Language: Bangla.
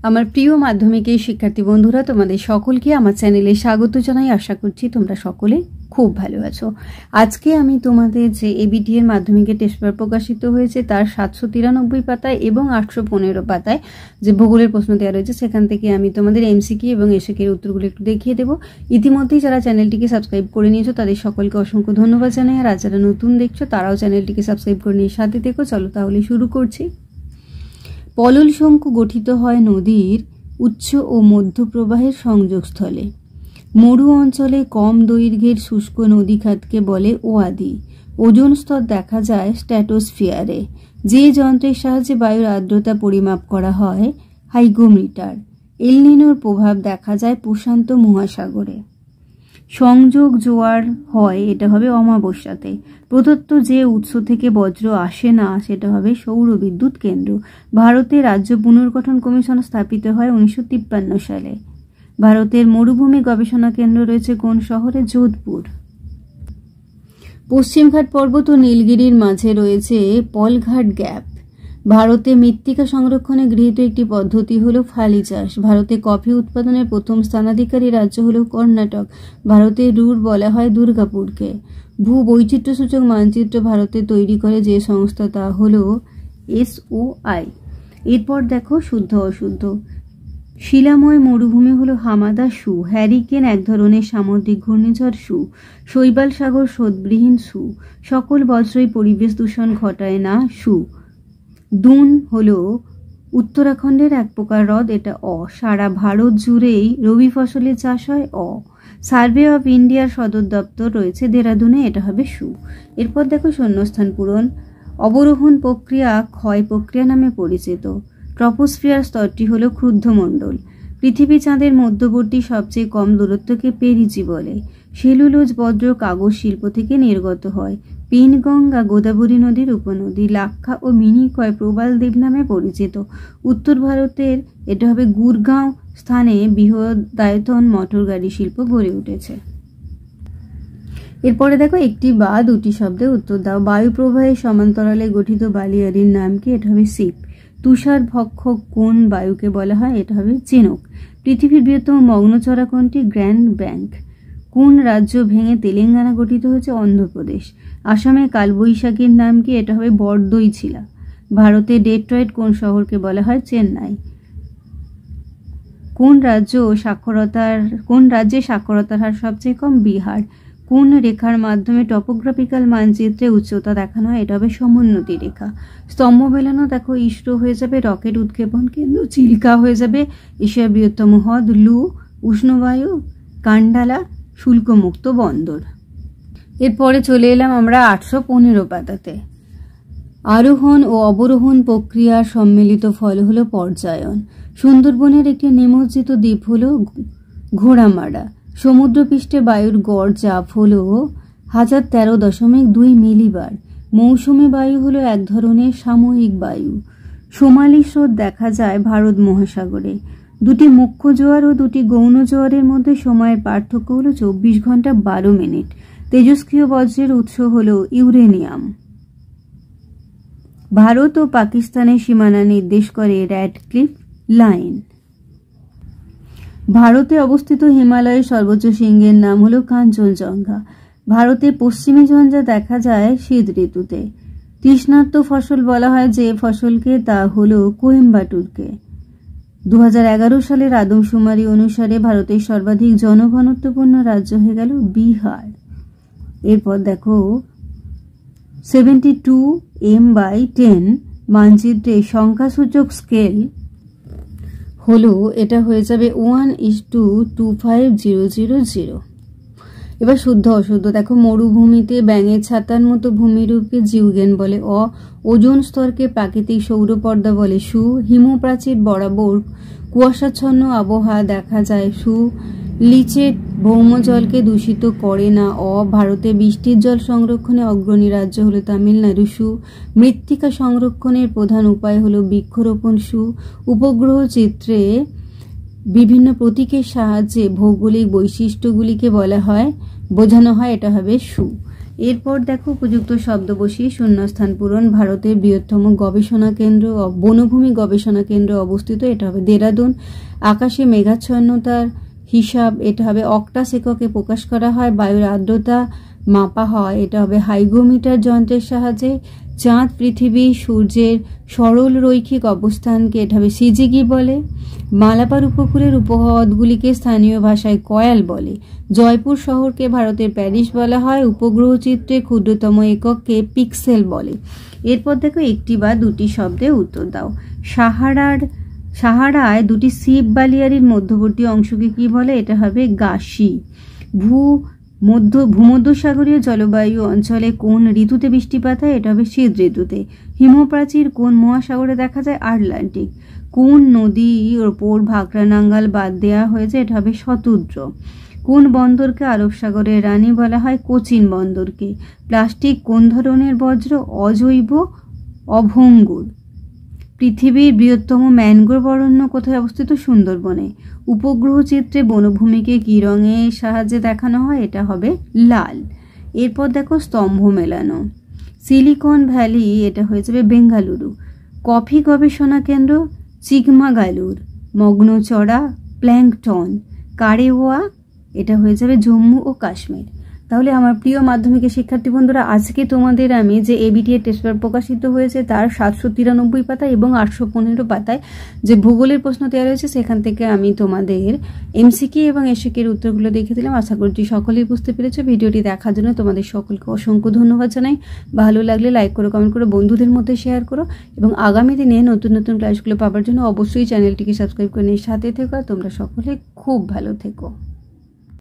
আমার প্রিয় মাধ্যমিকের শিক্ষার্থী বন্ধুরা, তোমাদের সকলকে আমার চ্যানেলে স্বাগত জানাই। আশা করছি তোমরা সকলে খুব ভালো আছো। আজকে আমি তোমাদের যে এবিটিএর মাধ্যমিকের টেস্ট পেপার প্রকাশিত হয়েছে তার 793 পাতায় এবং 815 পাতায় যে ভূগোলের প্রশ্ন দেওয়া রয়েছে সেখান থেকে আমি তোমাদের এমসিকিউ এবং এসএকিউ এর উত্তরগুলো একটু দেখিয়ে দেবো। ইতিমধ্যেই যারা চ্যানেলটিকে সাবস্ক্রাইব করে নিয়েছো তাদের সকলকে অসংখ্য ধন্যবাদ জানাই, আর যারা নতুন দেখছো তারাও চ্যানেলটিকে সাবস্ক্রাইব করে নিয়ে সাথে দেখো। চলো তাহলে শুরু করছি। পলল শঙ্কু গঠিত হয় নদীর উচ্চ ও মধ্য প্রবাহের সংযোগস্থলে। মরু অঞ্চলে কম দৈর্ঘ্যের শুষ্ক নদীখাতকে বলে ওয়াদি। ওজোন স্তর দেখা যায় স্ট্র্যাটোস্ফিয়ারে। যে যন্ত্রের সাহায্যে বায়ুর আর্দ্রতা পরিমাপ করা হয় হাইগ্রোমিটার। এল নিনোর প্রভাব দেখা যায় প্রশান্ত মহাসাগরে। সংযোগ জোয়ার হয়, এটা হবে অমাবস্যাতে। প্রদত্ত যে উৎস থেকে বজ্র আসে না সেটা হবে সৌর বিদ্যুৎ কেন্দ্র। ভারতে রাজ্য পুনর্গঠন কমিশন স্থাপিত হয় 1953 সালে। ভারতের মরুভূমি গবেষণা কেন্দ্র রয়েছে কোন শহরে? যোধপুর। পশ্চিমঘাট পর্বত ও নীলগিরির মাঝে রয়েছে পলঘাট গ্যাপ। ভারতে মৃত্তিকা সংরক্ষণে গৃহীত একটি পদ্ধতি হল ফালি চাষ। ভারতে কফি উৎপাদনের প্রথম স্থানাধিকারী রাজ্য হল কর্ণাটক। ভারতে রুর বলা হয় দুর্গাপুরকে। ভূ বৈচিত্র্যসূচক মানচিত্র ভারতে তৈরি করে যে সংস্থা তা হল SOI। এরপর দেখো শুদ্ধ অশুদ্ধ। শিলাময় মরুভূমি হলো হামাদা সু। হ্যারিকেন এক ধরনের সামুদ্রিক ঘূর্ণিঝড় সু। শৈবাল সাগর স্রোতবিহীন সু। সকল বজ্রই পরিবেশ দূষণ ঘটায় না সু। দুন হলো উত্তরাখণ্ডের এক প্রকার হ্রদ, এটা অ। সারা ভারত জুড়েই রবি ফসলের চাষ হয় অ। সার্ভে অফ ইন্ডিয়ার সদর দপ্তর রয়েছে দেরাদুনে, এটা হবে সু। এরপর দেখো শূন্যস্থান পূরণ। অবরোহণ প্রক্রিয়া ক্ষয় প্রক্রিয়া নামে পরিচিত। ট্রপোস্ফিয়ার স্তরটি হলো ক্ষুদ্রমণ্ডল। পৃথিবী চাঁদের মধ্যবর্তী সবচেয়ে কম দূরত্বকে পেরিজি বলে। সেলুলোজ বজ্র কাগজ শিল্প থেকে নির্গত হয়। পেনগঙ্গা গোদাবরী নদীর উপনদী। লাক্ষা ও মিনিকয় প্রবাল দ্বীপ নামে পরিচিত। উত্তর ভারতের এটা হবে গুরগাঁও স্থানে বৃহদায়তন মোটর গাড়ি শিল্প গড়ে উঠেছে। এরপরে দেখো একটি বা দুটি শব্দে উত্তর দাও। বায়ু প্রবাহের সমান্তরালে গঠিত বালিয়াড়ির নাম কি? এটা হবে সিপ। তুষার ভক্ষক কোন বায়ুকে বলা হয়? এটা হবে চিনুক। পৃথিবীর বৃহত্তম মগ্নচড়া কোনটি? Grand bank. কোন রাজ্য ভেঙে তেলেঙ্গানা গঠিত হয়েছে? অন্ধ্রপ্রদেশ। আসামে কালবৈশাখীর নাম কি? এটা হবে বরদইছিলা। ভারতে ডেট্রয়েট কোন শহরকে বলা হয়? চেন্নাই। কোন রাজ্যে সাক্ষরতার হার সবচেয়ে কম? বিহার। কোন রেখার মাধ্যমে টপোগ্রাফিক্যাল মানচিত্রে উচ্চতা দেখানো হয়? এটা হবে সমোন্নতি রেখা। স্তম্ভ মেলানো দেখো ইসরো হয়ে যাবে। রকেট উৎক্ষেপণ কেন্দ্র চিল্কা হয়ে যাবে। এশিয়ার বৃহত্তম হ্রদ লু। উষ্ণবায়ু কান্ডালা। শুল্কমুক্ত বন্দর। এরপরে চলে এলাম আমরা 815 পাতাতে। আরোহণ ও অবরোহণ প্রক্রিয়ার সম্মিলিত ফল হলো পর্যায়ন। সুন্দরবনের একটি নিমজ্জিত দ্বীপ হলো ঘোড়ামারা। সমুদ্রপৃষ্ঠে বায়ুর গড় চাপ হল 1013.2 মিলিবার। মৌসুমী বায়ু হলো এক ধরনের সাময়িক বায়ু। সোমালি স্রোত দেখা যায় ভারত মহাসাগরে। দুটি মুখ্য জোয়ার ও দুটি গৌণ জোয়ারের মধ্যে সময়ের পার্থক্য হলো 24 ঘন্টা 12 মিনিট। তেজস্ক্রিয় বজ্রের উৎস হল ইউরেনিয়াম। ভারত ও পাকিস্তানের সীমানা নির্দেশ করে র্যাডক্লিফ লাইন। ভারতে অবস্থিত হিমালয়ের সর্বোচ্চ শৃঙ্গের নাম হলো কাঞ্চনজঙ্ঘা। ভারতে পশ্চিমী ঝঞ্ঝা দেখা যায় শীত ঋতুতে। তৃষ্ণার্ত ফসল বলা হয় যে ফসলকে, তা হলো কোয়েম্বাটুরকে। 2011 সালের আদমশুমারি অনুসারে ভারতের সর্বাধিক জনঘনত্বপূর্ণ রাজ্য হয়ে গেল বিহার। এরপর দেখো 72 m/10 মানচিত্রে সংখ্যাসূচক স্কেল হলো, এটা হয়ে যাবে 1:25000। এবার শুদ্ধ অশুদ্ধ দেখো। মরুভূমিতে ব্যাঙের ছাতার মতো ভূমিরূপকে জিউগেন বলে অ। ওজোন স্তরকে প্রাকৃতিক সৌরপর্দা বলে সু। হিমপ্রাচীর বরাবর কুয়াশাচ্ছন্ন আবহাওয়া দেখা যায় সু। লিচেট ভৌমজলকে দূষিত করে না অ। ভারতে বৃষ্টির জল সংরক্ষণে অগ্রণী রাজ্য হলো তামিলনাড়ু সু। মৃত্তিকা সংরক্ষণের প্রধান উপায় হলো বৃক্ষরোপণ সু। উপগ্রহ চিত্রে বিভিন্ন প্রতীকের সাহায্যে ভৌগোলিক বৈশিষ্ট্যগুলিকে বোঝানো হয়, এটা হবে সু। এরপর দেখো উপযুক্ত শব্দ বসিয়ে শূন্যস্থান পূরণ। ভারতের বৃহত্তম গবেষণা কেন্দ্র বনভূমি গবেষণা কেন্দ্র অবস্থিত, এটা হবে দেরাদুন। আকাশে মেঘাচ্ছন্নতার হিসাব, এটা হবে অক্টাস এককে প্রকাশ করা হয়। বায়ুর আর্দ্রতা মাপা হয়, এটা হবে হাইগ্রোমিটার যন্ত্রের সাহায্যে। চাঁদ, পৃথিবী, সূর্যের সরল রৈখিক অবস্থানকে এটা হবে সিজিগি বলে। মালাবার উপকূলের উপহ্রদগুলিকে স্থানীয় ভাষায় কয়াল বলে। জয়পুর শহরকে ভারতের প্যারিস বলা হয়। উপগ্রহ চিত্রে ক্ষুদ্রতম একককে পিক্সেল বলে। এরপর দেখো একটি বা দুটি শব্দে উত্তর দাও। সাহারায় দুটি সিপ বালিয়ারির মধ্যবর্তী অংশকে কি বলে? এটা হবে গাসি। ভূমধ্যসাগরীয় জলবায়ু অঞ্চলে কোন ঋতুতে বৃষ্টিপাত হয়? এটা হবে শীত ঋতুতে। হিমপ্রাচীর কোন মহাসাগরে দেখা যায়? আটলান্টিক। কোন নদীর ওপর ভাকরা নাঙ্গাল বাদ দেওয়া হয়েছে? এটা হবে শতদ্র। কোন বন্দরকে আরব সাগরের রানী বলা হয়? কোচিন বন্দরকে। প্লাস্টিক কোন ধরনের বজ্র? অজৈব অভঙ্গুর। পৃথিবীর বৃহত্তম ম্যানগ্রোভ অরণ্য কোথায় অবস্থিত? সুন্দরবনে। উপগ্রহ চিত্রে বনভূমিকে কি রঙের সাহায্যে দেখানো হয়? এটা হবে লাল। এরপর দেখো স্তম্ভ মেলানো। সিলিকন ভ্যালি এটা হয়ে যাবে বেঙ্গালুরু। কফি গবেষণা কেন্দ্র চিকমাগালুর। মগ্নচড়া প্ল্যাঙ্কটন। কারেওয়া এটা হয়ে যাবে জম্মু ও কাশ্মীর। তাহলে আমার প্রিয় মাধ্যমিকের শিক্ষার্থী বন্ধুরা, আজকে তোমাদের আমি যে এবিটিএ টেস্ট পেপার প্রকাশিত হয়েছে তার 793 পাতায় এবং 815 পাতায় যে ভূগোলের প্রশ্ন দেওয়া রয়েছে সেখান থেকে আমি তোমাদের এমসিকিউ এবং এসিকিউর উত্তরগুলো দেখে দিলাম। আশা করছি সকলেই বুঝতে পেরেছো। ভিডিওটি দেখার জন্য তোমাদের সকলকে অসংখ্য ধন্যবাদ জানাই। ভালো লাগলে লাইক করো, কমেন্ট করো, বন্ধুদের মধ্যে শেয়ার করো এবং আগামী দিনে নতুন নতুন ক্লাসগুলো পাওয়ার জন্য অবশ্যই চ্যানেলটিকে সাবস্ক্রাইব করে নিয়ে সাথে থেকো। আর তোমরা সকলে খুব ভালো থেকো।